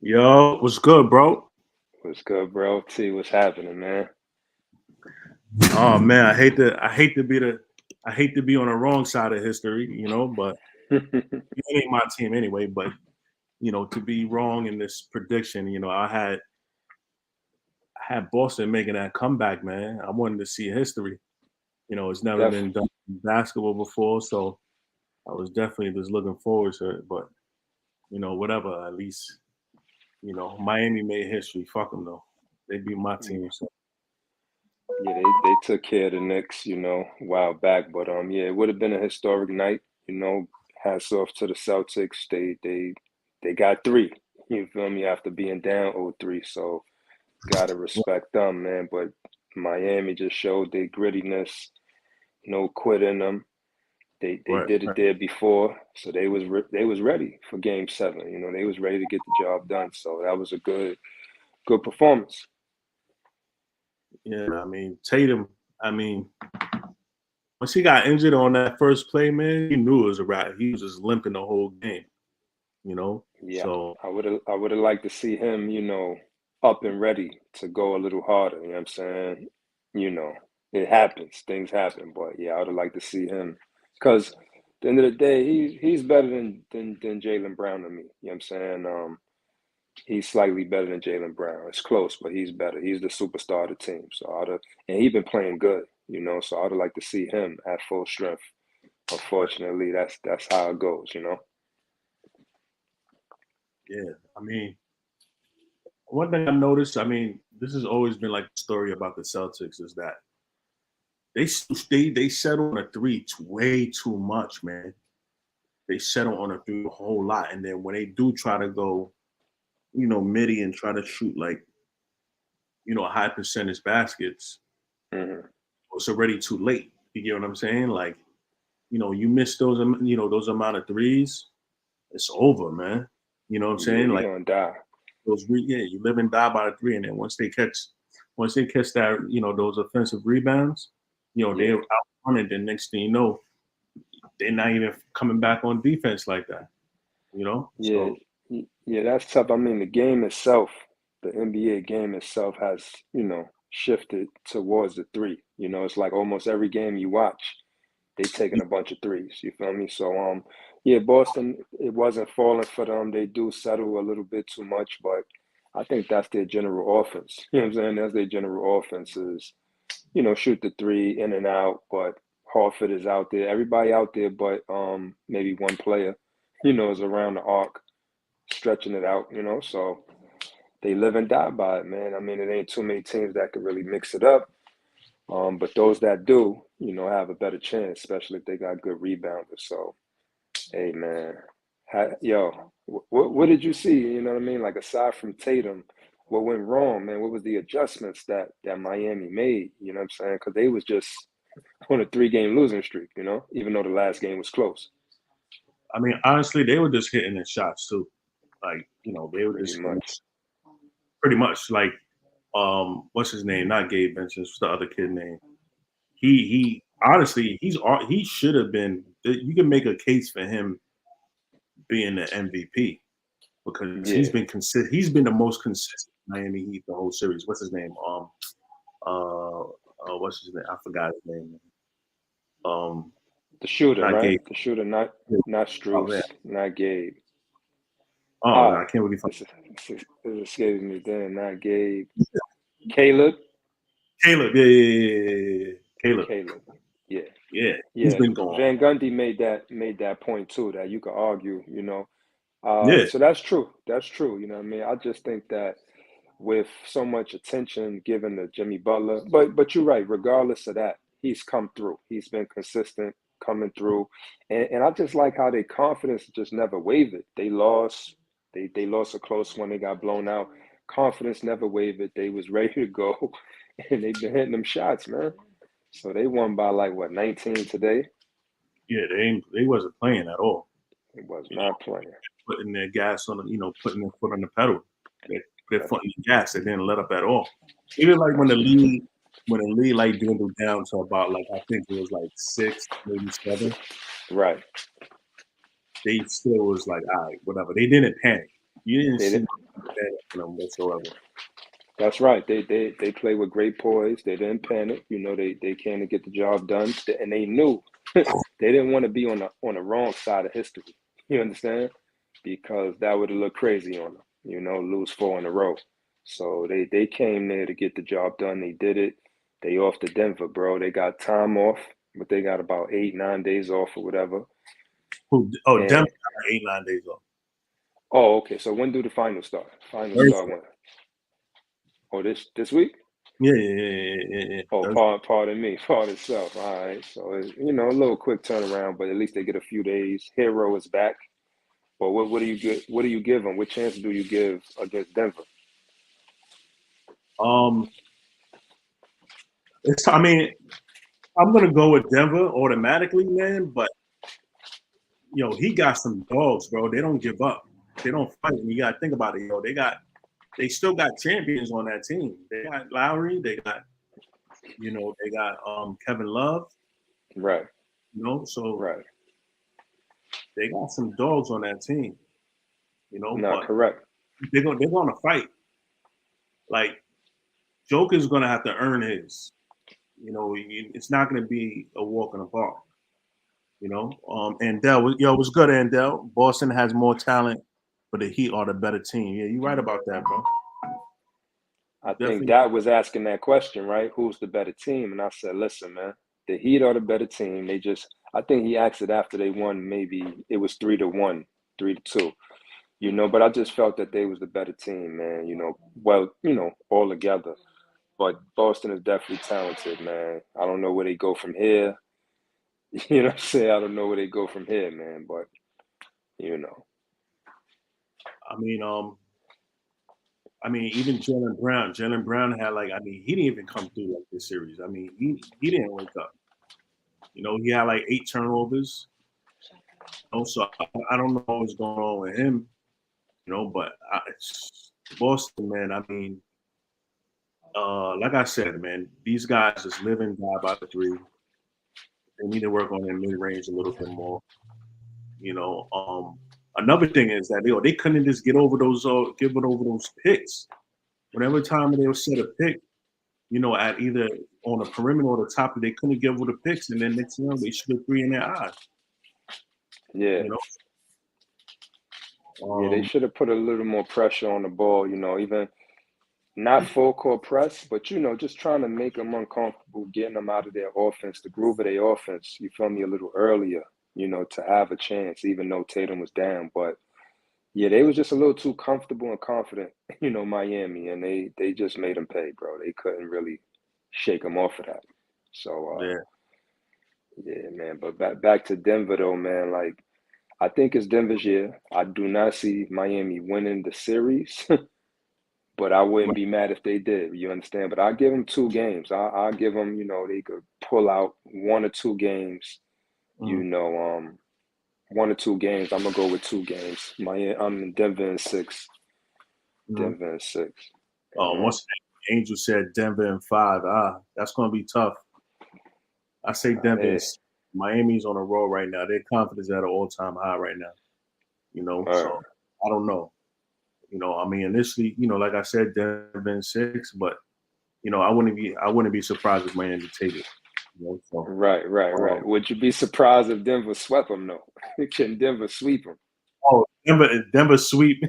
Yo, what's good, bro? What's good, bro? T, what's happening, man? Oh man, I hate to be on the wrong side of history, but it ain't my team anyway. But to be wrong in this prediction, I had Boston making that comeback, man. I wanted to see history. It's never Def- been done in basketball before, so I was definitely just looking forward to it. But whatever. At least Miami made history. Fuck them though. They beat my team, so yeah, they took care of the Knicks, a while back, but yeah, it would have been a historic night. Hats off to the Celtics. They got three. You feel me? After being down 0-3, so gotta respect them, man. But Miami just showed their grittiness, no quit in them. They right. did it there before, so they was ready for Game 7. They was ready to get the job done. So that was a good performance. Yeah, I mean Tatum. I mean, once he got injured on that first play, man, he knew it was a wrap. He was just limping the whole game, you know. Yeah, So I would have liked to see him, up and ready to go a little harder. You know what I'm saying? You know, it happens, things happen, but yeah, I would have liked to see him because at the end of the day, he's better than Jalen Brown to me. You know what I'm saying? He's slightly better than Jalen Brown. It's close, but he's better. He's the superstar of the team. So and he's been playing good, So I'd like to see him at full strength. Unfortunately, that's how it goes. yeah, I mean, one thing I noticed, I mean, this has always been like the story about the Celtics is that they settle on a three way too much, man. They settle on a three a whole lot, and then when they do try to go, midi and try to shoot like high percentage baskets, Hmm. it's already too late. You get what I'm saying? Like, you miss those amount of threes, it's over, man. You know what I'm Yeah, saying? you're Like gonna die. yeah, you live and die by the three, and then once they catch that, those offensive rebounds, they're Yeah, out running. The next thing you know, they're not even coming back on defense like that. yeah, So yeah. That's tough. I mean, the game itself, the NBA game itself has, shifted towards the three. It's like almost every game you watch, they taking a bunch of threes. You feel me? So, yeah, Boston, it wasn't falling for them. They do settle a little bit too much, but I think that's their general offense. You know what I'm saying? That's their general offense is, shoot the three in and out, but Horford is out there. Everybody out there, but maybe one player, is around the arc, stretching it out. So they live and die by it, man. I mean, it ain't too many teams that could really mix it up. But those that do, have a better chance, especially if they got good rebounders. So, hey, man, yo, what did you see? You know what I mean? Like aside from Tatum, what went wrong, man? What was the adjustments that Miami made? You know what I'm saying? Because they was just on a 3-game losing streak. Even though the last game was close, I mean, honestly, they were just hitting the shots too. Like they were pretty just hitting much. pretty much like what's his name? Not Gabe Vincent. What's the other kid name? He honestly he should have been. You can make a case for him being the MVP because he's Yeah, been consistent. He's been the most consistent Miami Heat the whole series. What's his name? What's his name? I forgot his name. Um, the shooter, not right? Gabe. The shooter, not Oh man. Struce, not Gabe. Oh no, Ah, I can't really find it's escaping me. Then not Gabe. Caleb. Caleb. Yeah, yeah, yeah, yeah, yeah, yeah. Caleb. Caleb. Yeah. Yeah, he's Yeah. been going. Van Gundy made that point too that you could argue. Yeah, So that's true. That's true. You know what I mean? I just think that with so much attention given to Jimmy Butler, but you're right, regardless of that, he's come through. He's been consistent coming through. And I just like how their confidence just never wavered. They lost. They lost a close one. They got blown out. Confidence never wavered. They was ready to go. And they've been hitting them shots, man. So they won by like what, 19 today? yeah. They wasn't playing at all. It was You know, not playing. putting their gas on the putting their foot on the pedal. Their That's foot on the gas. They didn't let up at all. Even like when that's the lead like dwindled down to about like I think it was like six, maybe seven. right. They still was like, all right, whatever. They didn't panic. You didn't They see did. them them whatsoever. That's right. They play with great poise. They didn't panic. They came to get the job done, and they knew they didn't want to be on the wrong side of history. You understand? Because that would have looked crazy on them. Lose 4 in a row. So they came there to get the job done. They did it. They off to Denver, bro. They got time off, but they got about 8, 9 days off or whatever. Oh, Denver And got 8, 9 days off. oh, okay. So when do the finals start? Finals start Thursday. when? Oh, this week? Yeah. Oh, Thursday. pardon me, pardon self. All right, so a little quick turnaround, but at least they get a few days. Hero is back, but what do you get? What do you give them? What chance do you give against Denver? Um, I mean, I'm gonna go with Denver automatically, man. But he got some dogs, bro. They don't give up. They don't fight. And you gotta think about it, They still got champions on that team. They got Lowry. They got Kevin Love. Right, So right. they got some dogs on that team. Not But correct. they're gonna fight. Like Joker's gonna have to earn his. It's not gonna be a walk in the park. Andell, what's good, Andell? Boston has more talent, but the Heat are the better team. Yeah, you're right about that, bro. I think Definitely. that was asking that question, right? Who's the better team? And I said, listen, man, the Heat are the better team. I think he asked it after they won. Maybe it was 3-1, 3-2. But I just felt that they was the better team, man. All together. But Boston is definitely talented, man. I don't know where they go from here. You know what I'm saying? I don't know where they go from here, man. But you know, I mean, even Jalen Brown. Jalen Brown had he didn't even come through like this series. He didn't wake up. He had like 8 turnovers. So I don't know what's going on with him. But Boston, man. Like I said, man, these guys just live and die by the three. They need to work on their mid range a little bit more. Another thing is that they couldn't just give it over those picks. Whenever time they would set a pick, at either on the perimeter or the top, they couldn't give over the picks, and then next they shoot a three in their eyes. yeah, You know, yeah, they um, should have put a little more pressure on the ball. Even not full court press, but just trying to make them uncomfortable, getting them out of their offense, the groove of their offense. You feel me? A little earlier, to have a chance, even though Tatum was down. But yeah, they was just a little too comfortable and confident, Miami, and they just made them pay, bro. They couldn't really shake them off of that. So yeah, yeah, man. But back to Denver though, man. Like I think it's Denver's year. I do not see Miami winning the series, but I wouldn't be mad if they did. You understand? But I give them 2 games. I'll give them, they could pull out 1 or 2 games. You mm, know, 1 or 2 games. I'm gonna go with 2 games. Miami, I'm in Denver in 6. mm. Denver in 6. Once Angel said Denver in 5, that's going to be tough. I say Denver in Hey, 6. Miami's on a roll right now. Their confidence is at an all-time high right now. So I don't know. Initially, like I said, Denver in 6, but I wouldn't be surprised if Miami take it. So right. um, Would you be surprised if Denver swept them though? Can Denver sweep them? Denver sweep.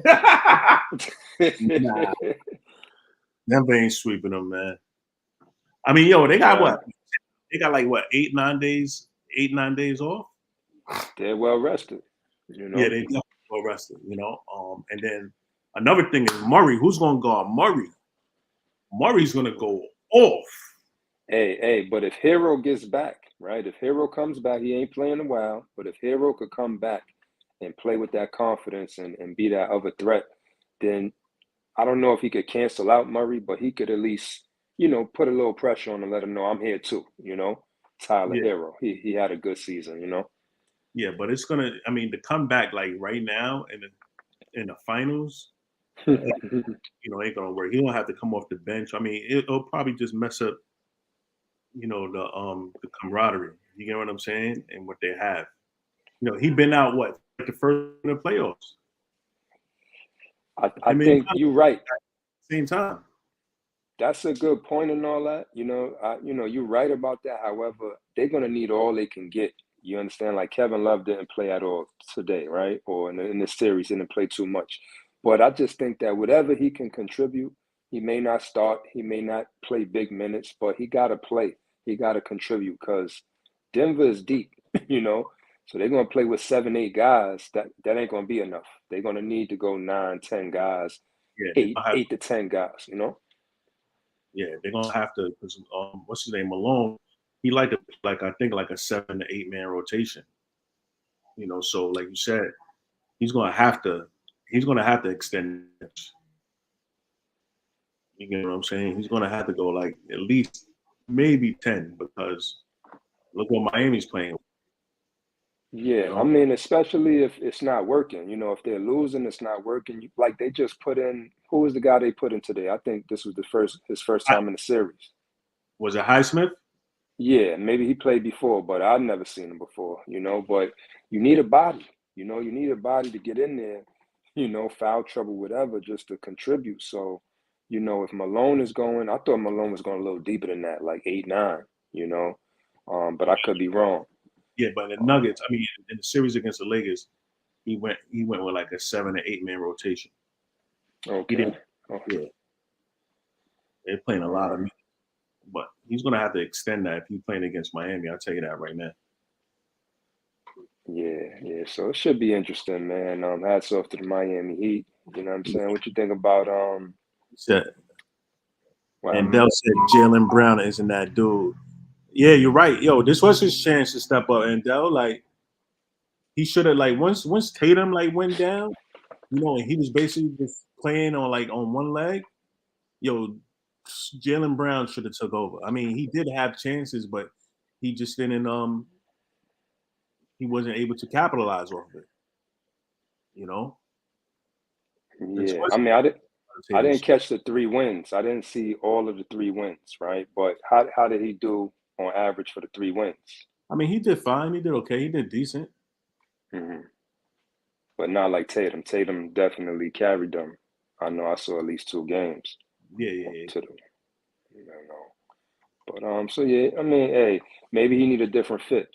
Nah, Denver ain't sweeping them, man. They got Nah, what? They got like what, 8, 9 days, 8, 9 days off. they're well rested. Yeah, they definitely well rested. And then another thing is Murray. Who's gonna guard Murray? Murray's gonna go off. But if Hero gets back, right? If Hero comes back, he ain't playing a while. But if Hero could come back and play with that confidence and be that other threat, then I don't know if he could cancel out Murray, but he could at least, put a little pressure on and let him know I'm here too. Tyler Yeah, Hero. He had a good season. yeah, but it's gonna. To come back like right now in the finals, ain't gonna work. He don't have to come off the bench. It'll probably just mess up, the camaraderie. You get what I'm saying? And what they have. He been out what, like the first in the playoffs. I Him and think Giannis you're right. at the same time. That's a good point and all that. You're right about that. However, they're gonna need all they can get. You understand? Like Kevin Love didn't play at all today, right? Or in the series, didn't play too much. But I just think that whatever he can contribute, he may not start, he may not play big minutes, but he gotta play. He gotta contribute because Denver is deep, you know. So they're gonna play with 7, 8 guys. That ain't gonna be enough. They're gonna need to go 9, 10 guys, Yeah, they're eight, gonna have. 8 to 10 guys, you know? Yeah, they're gonna have to because what's his name Malone. He like to like I think like a 7 to 8 man rotation. So like you said, he's gonna have to he's gonna have to extend. You get what I'm saying? He's gonna have to go like at least maybe 10 because look what Miami's playing. You Yeah, I know, mean, especially if it's not working, if they're losing, it's not working. Like they just put in, who was the guy they put in today? I think this was his first I, time in the series. was it Highsmith? Yeah, maybe he played before, but I've never seen him before, But you need a body, you need a body to get in there, foul trouble, whatever, just to contribute. So, if Malone is going, I thought Malone was going a little deeper than that, like 8, 9, you know. But I could be wrong. Yeah, but the Um, Nuggets. I mean, in the series against the Lakers, he went with like a 7 to 8 man rotation. He okay. didn't. Yeah, they're playing a lot of Um, minutes, but he's gonna have to extend that if he's playing against Miami. I'll tell you that right now. yeah, yeah. So it should be interesting, man. Hats off to the Miami Heat. You know what I'm saying? What you think about He said, what and happened? Dell said Jalen Brown isn't that dude. Yeah, you're right. Yo, this was his chance to step up. And Dell, like, he should have like once Tatum like went down, and he was basically just playing on one leg. Yo, Jalen Brown should have took over. I mean, he did have chances, but he just didn't. He wasn't able to capitalize off of it. You know, Yeah, I especially mean, I Tatum. didn't catch the 3 wins. I didn't see all of the 3 wins, right? But how did he do on average for the 3 wins? I mean, he did fine. He did okay. He did decent. Hmm. But not like Tatum. Tatum definitely carried them. I know I saw at least 2 games Yeah, yeah, yeah. to the, you know. But so yeah, I mean, hey, maybe he need a different fit.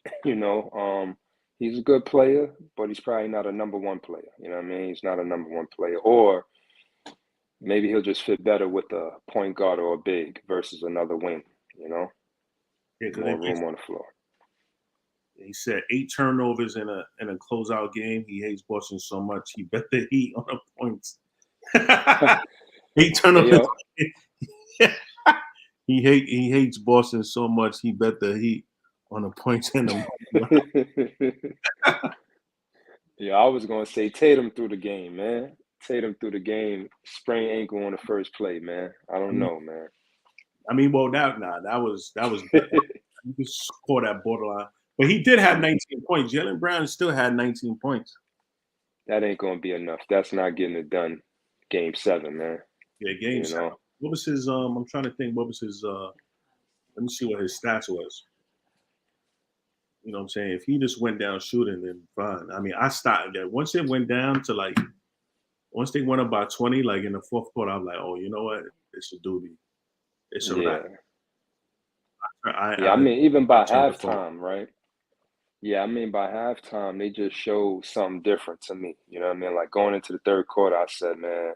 He's a good player, but he's probably not a number one player. You know what I mean? He's not a number one player. Or maybe he'll just fit better with a point guard or a big versus another wing. You know, Yeah, because more room on the floor. he said 8 turnovers in a closeout game. He hates Boston so much he bet the Heat on the points. 8 turnovers. Hey yo, He hates Boston so much he bet the Heat on the points in the. yeah, I was gonna say Tatum through the game, man. Tatum through the game, sprained ankle on the first play, man. I don't know, man. Well, that was you could score that borderline, but he did have 19 points. Jalen Brown still had 19 points. That ain't gonna be enough. That's not getting it done. Game 7, man. Yeah, game You 7. know. What was his? I'm trying to think. What was his? Let me see what his stats was. You know what I'm saying? If he just went down shooting, then fine. I mean, I stopped that. Once it went down to like, once they went up by 20, like in the fourth quarter, I'm like, oh, you know what? It's a doobie. It's a wrap. Yeah. I, Yeah, I I, mean, even I by turned the phone. halftime, right? Yeah, I mean, by halftime, they just showed something different to me. You know what I mean? Like going into the third quarter, I said, man,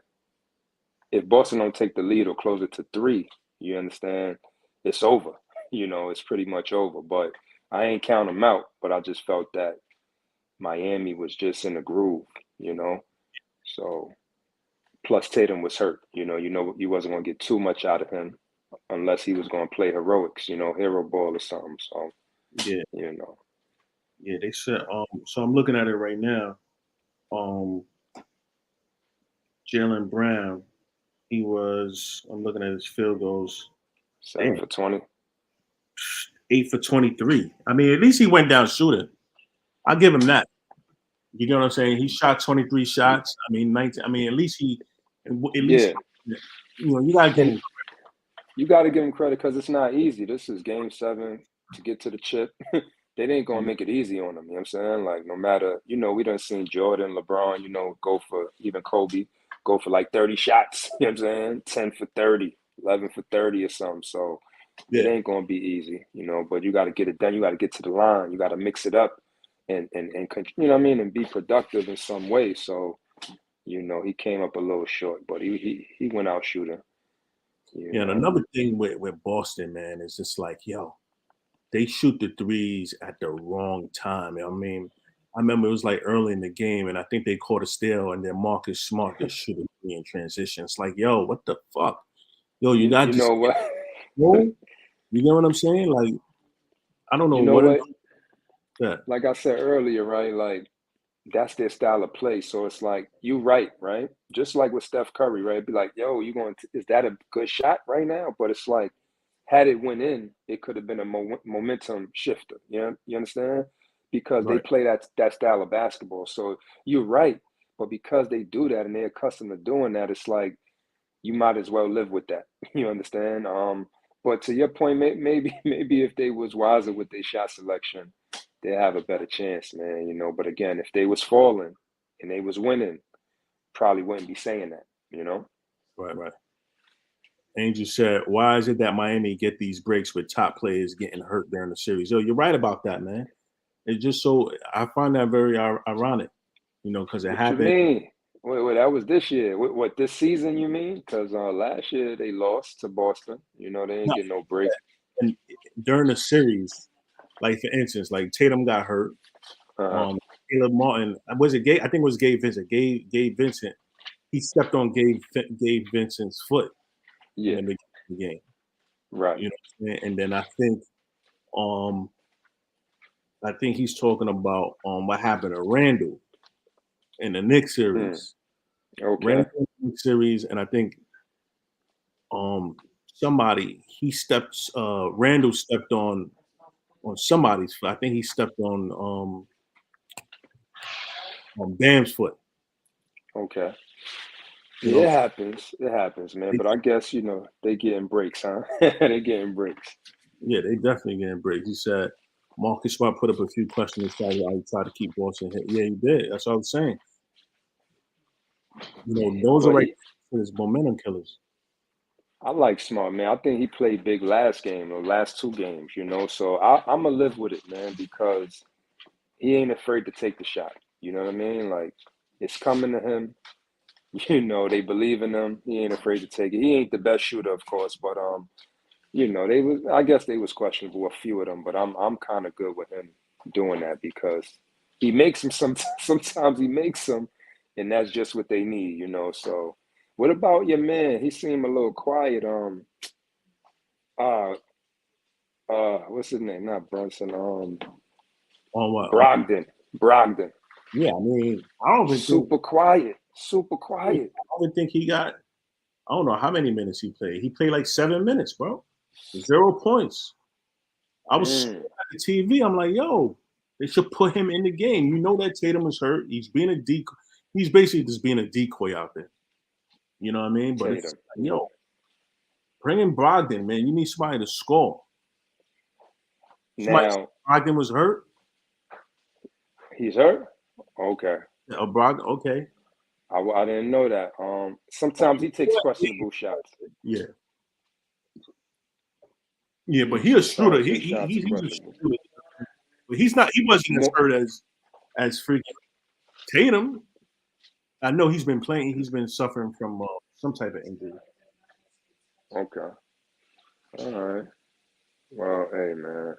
if Boston don't take the lead or close it to 3, you understand, it's over. It's pretty much over. But I ain't count them out, but I just felt that Miami was just in the groove, you know? So, plus Tatum was hurt. You wasn't going to get too much out of him unless he was going to play heroics, hero ball or something. So, Yeah, you know. yeah. They said. So I'm looking at it right now. Um, Jalen Brown. He was. I'm looking at his field goals. 7 Damn, for 20. 8 for 23. I mean, at least he went down shooting. I'll give him that. You know what I'm saying? He shot 23 shots. I mean, 19. I mean, at least Yeah. you gotta give And him. you got to give him credit because it's not easy. This is game 7 to get to the chip. They ain't going to make it easy on him. You know what I'm saying? Like, no matter, we done seen Jordan, LeBron, go for even Kobe. go for like 30 shots. You know what I'm saying? 10 for 30, 11 for 30 or something. So it Yeah. ain't gonna be easy, but you got to get it done. You got to get to the line. You got to mix it up and you know what I mean, and be productive in some way. So he came up a little short, but he went out shooting. You Yeah, and know. another thing with Boston, man, is just like, yo, they shoot the threes at the wrong time. I mean, I remember it was like early in the game, and I think they caught a steal, and then Marcus Smart just shoot a three in transition. It's like, yo, what the fuck? Yo, you got You to know stay what? low. You get what I'm saying? Like, I don't know You know what it what? is that. Like I said earlier, right? Like that's their style of play. So it's like you right? Just like with Steph Curry, right? It'd be like, yo, is that a good shot right now? But it's like, had it went in, it could have been a momentum shifter. You understand? Because they Right, play that style of basketball. So you're right, but because they do that and they're accustomed to doing that, it's like you might as well live with that. You understand? But to your point, maybe if they was wiser with their shot selection, they have a better chance, man. But again, if they was falling and they was winning, probably wouldn't be saying that. right, right. Angel said, why is it that Miami get these breaks with top players getting hurt during the series? Yo, you're right about that, man. It's just so I find that very ironic, because it What you happened. mean? Wait, that was this year. What this season you mean? Because last year they lost to Boston. They No, didn't get no break. and during the series, like for instance, like Tatum got hurt. Uh-huh. Um, Caleb Martin, was it Gabe? I think it was Gabe Vincent. Gabe Vincent. He stepped on Gabe Vincent's foot in Yeah, the beginning of the game. right. You know what I'm saying? And then um I think he's talking about what happened to Randall in the Knicks Mm, series. okay. Randall in the Knicks series, and I think somebody he stepped Randall stepped on somebody's foot. I think he stepped on Bam's foot. Okay. You Yeah, know, it happens. It happens, man. they, But I guess, they getting breaks, huh? They getting breaks. yeah, they definitely getting breaks. He said Marcus Smart put up a few questions inside while he tried to keep Boston hit. Yeah, he did. That's what I was saying. Those are But right his momentum killers. I like Smart, man. I think he played big last game or last two games. So I'm going to live with it, man, because he ain't afraid to take the shot. You know what I mean? Like, it's coming to him. They believe in him. He ain't afraid to take it. He ain't the best shooter, of course, but I guess they was questionable, a few of them, but I'm kind of good with him doing that because he makes them sometimes he makes them, and that's just what they need. So what about your man? He seemed a little quiet. Uh what's his name? Not Brunson. On what? Brogdon. Brogdon. Yeah, I mean, I don't even think Super quiet. Super I quiet. don't even think he got. I don't know how many minutes he played. He played like 7 minutes, bro. 0 points. I was Mm, at the TV. I'm like, yo, they should put him in the game. You know that Tatum was hurt. He's being a decoy. He's basically just being a decoy out there. You know what I mean? But it's Tatum. like, Yeah. yo, bring in Brogdon, man. You need somebody to score. Somebody Now Brogdon was hurt. he's hurt. Okay. Brogdon, okay. I didn't know that. Sometimes he takes questionable shots. Yeah, yeah, but he a shooter. Sometimes his shots are He's a questionable. shooter. But he's not. He wasn't as More, hurt as freaking Tatum. I know he's been playing. He's been suffering from some type of injury. okay. All right. Well, hey man.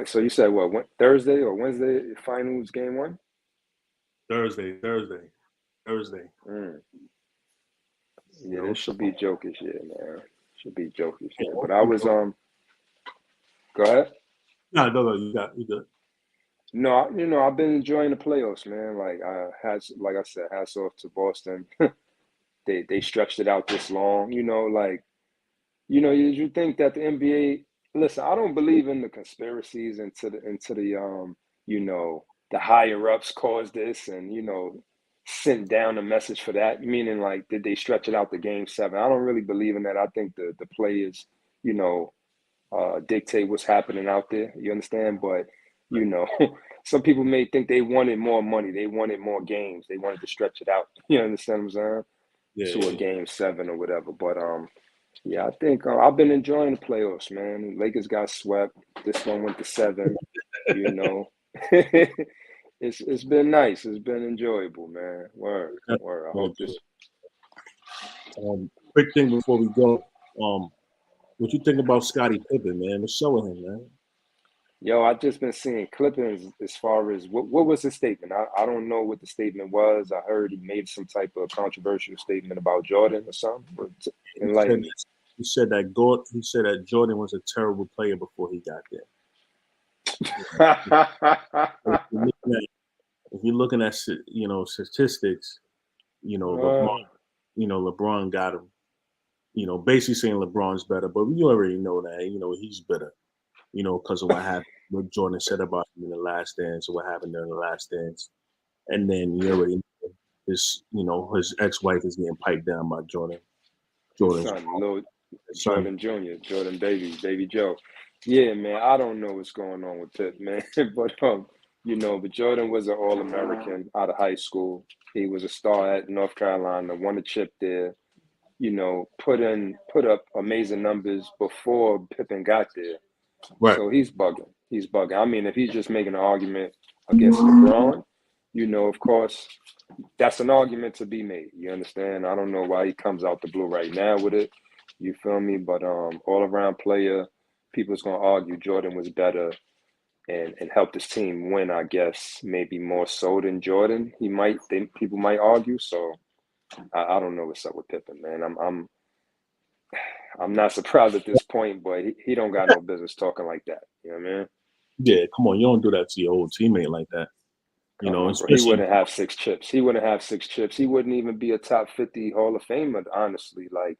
So you said what? Thursday or Wednesday? Finals game one. Thursday. Mm. You Yeah, know, this so should be Jokic year, man. Should be Jokic yeah, year. But I hopefully, was Go ahead. no, no, you good. No, I've been enjoying the playoffs, man. Like I said, hats off to Boston. They stretched it out this long. You think that the NBA, listen, I don't believe in the conspiracies into the the higher ups caused this and sent down a message for that. Meaning like did they stretch it out to game seven? I don't really believe in that. I think the players, you know, dictate what's happening out there. You understand? But you know, some people may think they wanted more money, they wanted more games, they wanted to stretch it out. You understand what I'm saying? To a Yeah. game 7 or whatever. But yeah, I think I've been enjoying the playoffs, man. Lakers got swept. This one went to 7. You know, it's been nice. It's been enjoyable, man. Word, word. I hope this. Quick thing before we go. What you think about Scottie Pippen, man? What's up with him, man? Yo, I just been seeing clippings as far as what was his statement. I don't know what the statement was. I heard he made some type of controversial statement about Jordan or something. But He said enlighten me. he said that Jordan was a terrible player before he got there. If you're looking at statistics, Uh, LeBron got him. Basically saying LeBron's better, but we already know that. He's better. Because of what happened, what Jordan said about him in the last dance, or what happened during the last dance, and then you already know his ex-wife is getting piped down by Jordan. his Jordan's son, little son. Jordan Jr., Jordan baby Joe. Yeah, man. I don't know what's going on with Pip, man. But Jordan was an All-American out of high school. He was a star at North Carolina, won a chip there. Put up amazing numbers before Pippen got there. Right. So he's bugging. He's bugging. I mean, if he's just making an argument against LeBron, of course, that's an argument to be made. You understand? I don't know why he comes out the blue right now with it. You feel me? But all around player, people's gonna argue Jordan was better and helped his team win. I guess maybe more so than Jordan. People might argue. So I don't know what's up with Pippen, man. I'm not surprised at this point, but he don't got no business talking like that. You know what I mean? Yeah, come on, you don't do that to your old teammate like that. Come on, bro. He Especially wouldn't have 6 chips. He wouldn't have 6 chips. He wouldn't even be a top 50 Hall of Famer, honestly. Like,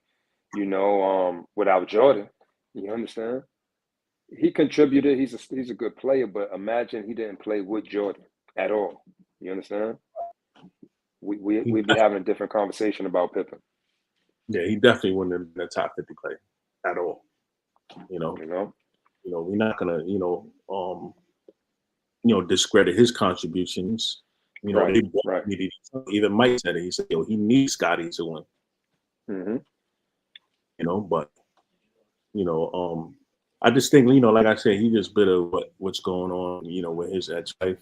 without Jordan. You understand? He contributed. He's a good player, but imagine he didn't play with Jordan at all. You understand? he, We'd be having a different conversation about Pippen. yeah, he definitely wouldn't have been a top 50 player at all. You know, You know? we're not gonna discredit his contributions. Right, They both right. needed. Even Mike said it. He said, "Yo, he needs Scotty to win." Mm-hmm. But I just think like I said, he just bitter what's going on. With his ex-wife.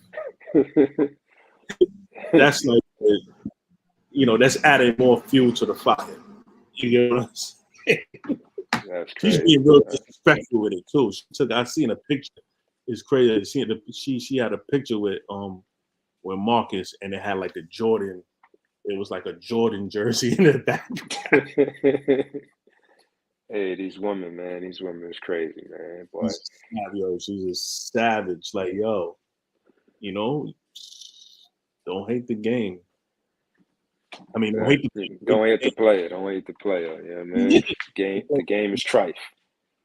That's like that's adding more fuel to the fire. You know what I'm saying? That's She's crazy. being real disrespectful with it too. I seen a picture. It's crazy. She had a picture with Marcus, and it had like the Jordan. It was like a Jordan jersey in the back. Hey, these women, man, these women is crazy, man. But She's a savage. Like, yo, you know, don't hate the game. I mean, don't hate don't hate the the player. Don't hate the player. Yeah, man. game. The game is trife.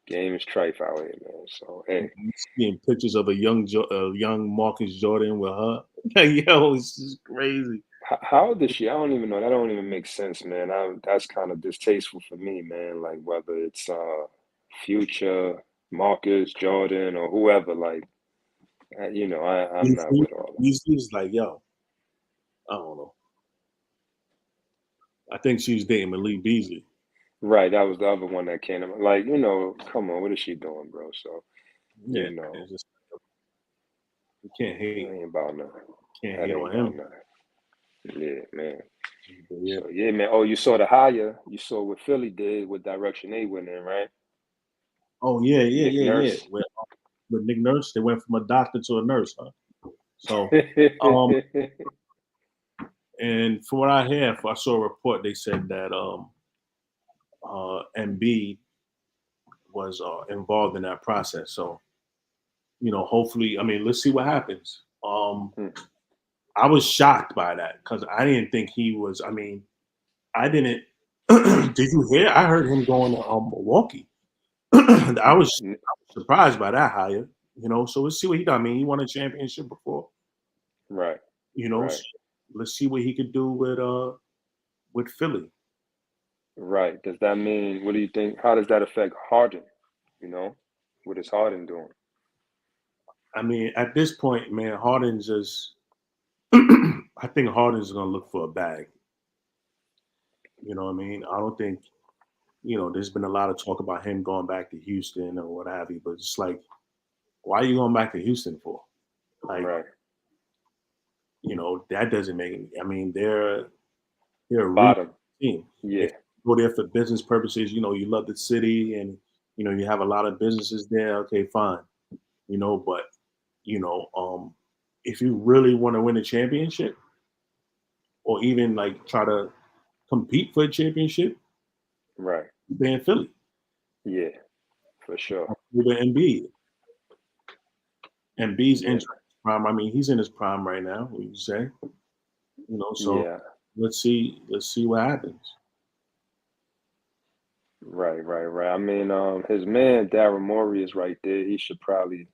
Game is trife out here, man. So hey, Seeing pictures of a young Marcus Jordan with her. Yo, it's just crazy. how old is she? I don't even know. That don't even make sense, man. That's kind of distasteful for me, man. Like whether it's Future, Marcus, Jordan, or whoever. Like, I'm not with all that. He's like, yo, I don't know. I think she was dating Malik Beasley. Right, that was the other one that came. Like, come on, what is she doing, bro? So, Yeah, you know, it's just you can't hate. ain't about nothing. Can't That hate ain't on about him. nothing. Yeah, man. But yeah. So yeah, man. Oh, you saw the hire. You saw what Philly did with Direction A went in, right? Oh yeah, Nick yeah. Nurse. With Nick Nurse, they went from a doctor to a nurse, huh? So, um, and from what I hear, I saw a report. They said that Embiid was involved in that process. So, hopefully, I mean, let's see what happens. I was shocked by that because I didn't think he was. I mean, I didn't. Did you hear? I heard him going to Milwaukee. I was surprised by that hire. So let's see what he got. I mean, he won a championship before. Right, So right, let's see what he could do with Philly. right. Does that mean? What do you think? How does that affect Harden? What is Harden doing? I mean, at this point, man, Harden just. I think Harden's gonna look for a bag. You know what I mean? I don't think there's been a lot of talk about him going back to Houston or what have you, but it's like, why are you going back to Houston for? Like, Right. that doesn't make any. I mean, they're a really Bottom. good team. If Yeah. you go there for business purposes, you love the city and you have a lot of businesses there. Okay, fine. But you know, um, if you really want to win a championship or even like try to compete for a championship, Right. they're in Philly. Yeah. For sure. With Embiid. Embiid's in Yeah. his prime. I mean, he's in his prime right now. What you say? So Yeah. let's see what happens. Right. Right. Right. I mean, his man Daryl Morey is right there. He should probably,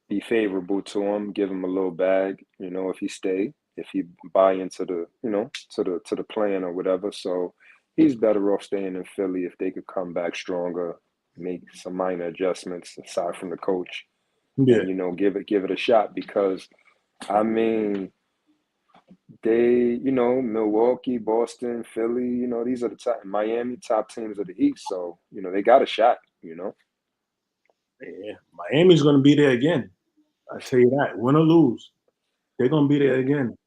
be favorable to him, give him a little bag, if he stay, if he buy into the, to the plan or whatever. So he's better off staying in Philly if they could come back stronger, make some minor adjustments aside from the coach, Yeah, and give it a shot because I mean Milwaukee, Boston, Philly, these are the top Miami top teams of the East. So, they got a shot. yeah. Miami's gonna be there again. I tell you that. Win or lose, they're gonna be there again.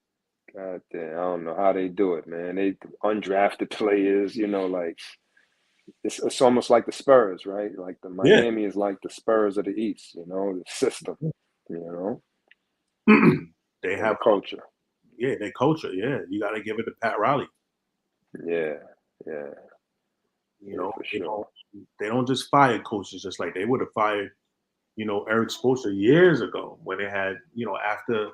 God damn, I don't know how they do it, man. They undrafted players, like it's almost like the Spurs, right? Like the Yeah. Miami is like the Spurs of the East, the system, you know, They and the have culture. their culture. Yeah, you got to give it to Pat Riley. Yeah, yeah, You yeah, know, for they sure. don't they don't just fire coaches just like they would have fired Eric Spoelstra years ago when they had after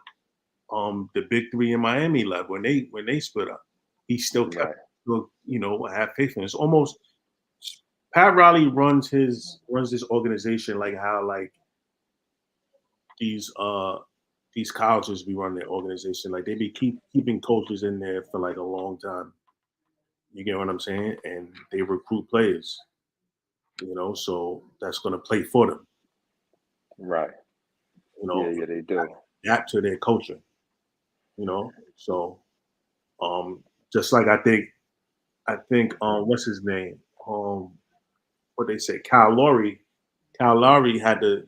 the big three in Miami left when they split up. He still kept Right. have faith in it. It's almost Pat Riley runs this organization like how like these uh these colleges be running their organization. Like they be keeping coaches in there for like a long time. You get what I'm saying? And they recruit players, so that's gonna play for them, Right. you Yeah, know, yeah, they do. adapt to their culture, you know. So um just like I think what's his name? What they say, Kyle Lowry had to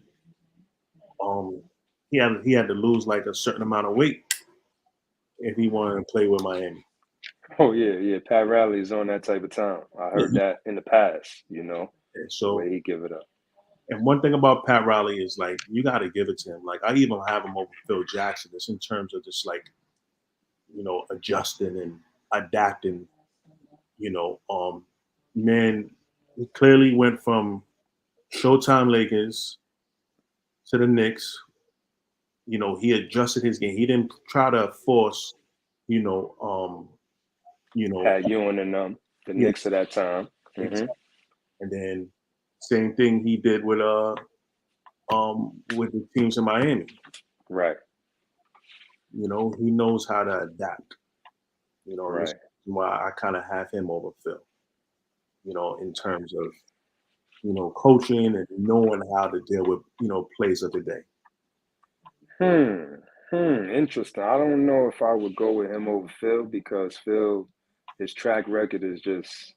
um he had to lose like a certain amount of weight if he wanted to play with Miami. Oh yeah, yeah. Pat Riley's on that type of time. I Yeah, heard that in the past, the so way he give it up. and one thing about Pat Riley is like you got to give it to him. Like I even have him over Phil Jackson. Just in terms of just like adjusting and adapting. You know, man, he clearly went from Showtime Lakers to the Knicks. He adjusted his game. He didn't try to force. You know, you know, Pat Ewing and the yeah, Knicks of that time. Hmm. exactly. And then same thing he did with the teams in Miami. Right, He knows how to adapt. And this is right. why I kind of have him over Phil. In terms of coaching and knowing how to deal with plays of the day. Hmm. Interesting. I don't know if I would go with him over Phil because Phil, his track record is just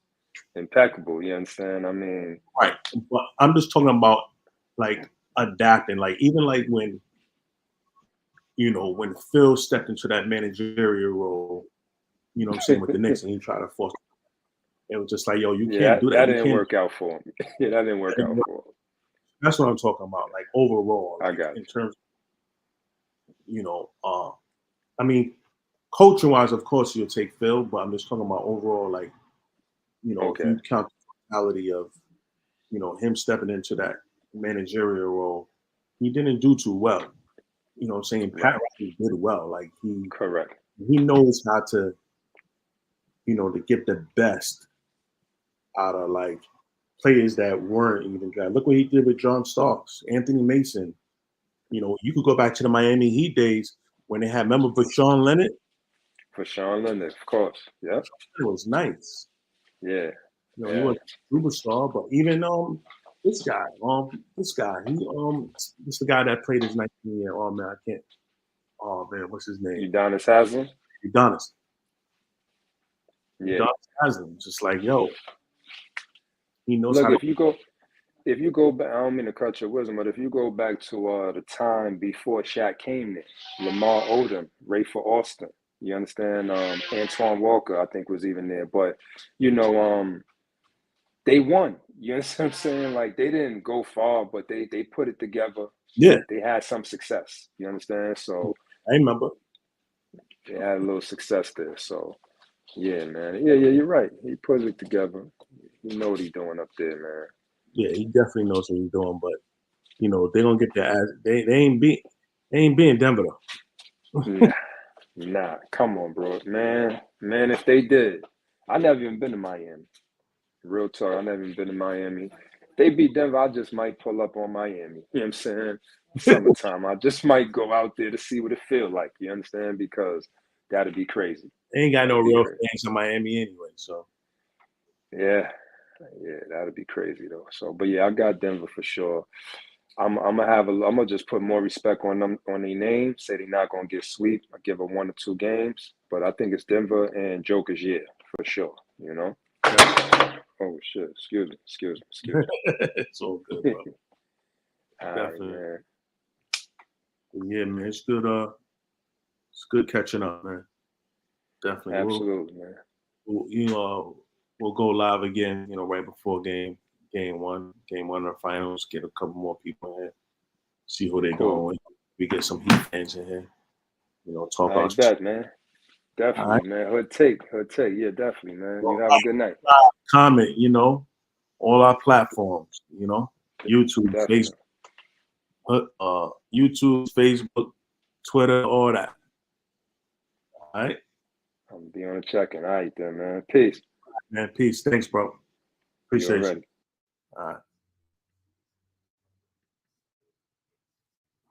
impeccable. You understand? I mean, Right. But I'm just talking about like adapting. Like even like when Phil stepped into that managerial role, what I'm saying, with the Knicks and he tried to force it was just like, yo, you yeah, can't do that. that You didn't can't. work out for him. Yeah, that didn't work out for him. That's what I'm talking about. Like overall, I like got in terms, you know, uh, I mean, coaching wise, of course, you'll take Phil, but I'm just talking about overall, like, you. if Okay. you count the totality of, him stepping into that managerial role, he didn't do too well. I'm saying Pat Right. Riley did well. Like Correct. he knows how to, to get the best out of like players that weren't even good. Look what he did with John Starks, Anthony Mason. You could go back to the Miami Heat days when they had, remember Sean Leonard? For Sean Leonard, of course. Yep. It was nice. Yeah. He Yeah. was a superstar, but even This guy, this the guy that played his 19-year. Oh man, I can't. Oh man, what's his name? Udonis Haslam. Udonis. Yeah. Udonis Haslam. Just like yo, he knows Look, how to. if you go back, I don't mean to cut your wisdom, but if you go back to the time before Shaq came there, Lamar Odom, Rafer Austin, you understand? Antoine Walker, I think, was even there. But you know, they won. You understand what I'm saying? Like they didn't go far, but they put it together. Yeah, They had some success. You understand? So I remember. they had a little success there. So yeah, man. Yeah, you're right. He put it together. He know what he's doing up there, man. Yeah, he definitely knows what he's doing, but you know they're gonna get their ass. They ain't being Denver though. Nah, come on, bro. Man, if they did, I never even been to Miami. Real talk, I never even been to Miami. If they beat Denver, I just might pull up on Miami. You know what I'm saying? Summertime. I just might go out there to see what it feel like. You understand? Because that'd be crazy. They ain't got no That'd be real crazy. fans in Miami anyway. So Yeah. Yeah, that'd be crazy though. So, but yeah, I got Denver for sure. I'm gonna just put more respect on them on their name. Say they're not gonna get sweep. I give them 1 or 2 games, but I think it's Denver and Joker's year for sure. You know. Oh shit! Excuse me. it's all good, bro. All right, Definitely. man. Yeah, man. It's good. It's good catching up, man. Definitely. Absolutely, man. We'll go live again. You know, right before game one of the finals. Get a couple more people in here. See who they Cool. going. We get some Heat fans in here. You know, talk I our bet, man. All Definitely, right. man. Hoodtake. Yeah, definitely, man. Well, You have a good night. comment. You know, all our platforms. You know, YouTube, Definitely. YouTube, Facebook, Twitter, all that. All right. I'm gonna be on the check-in. All right, then, man. Peace. Man, peace. Thanks, bro. You Appreciate you. already. All right.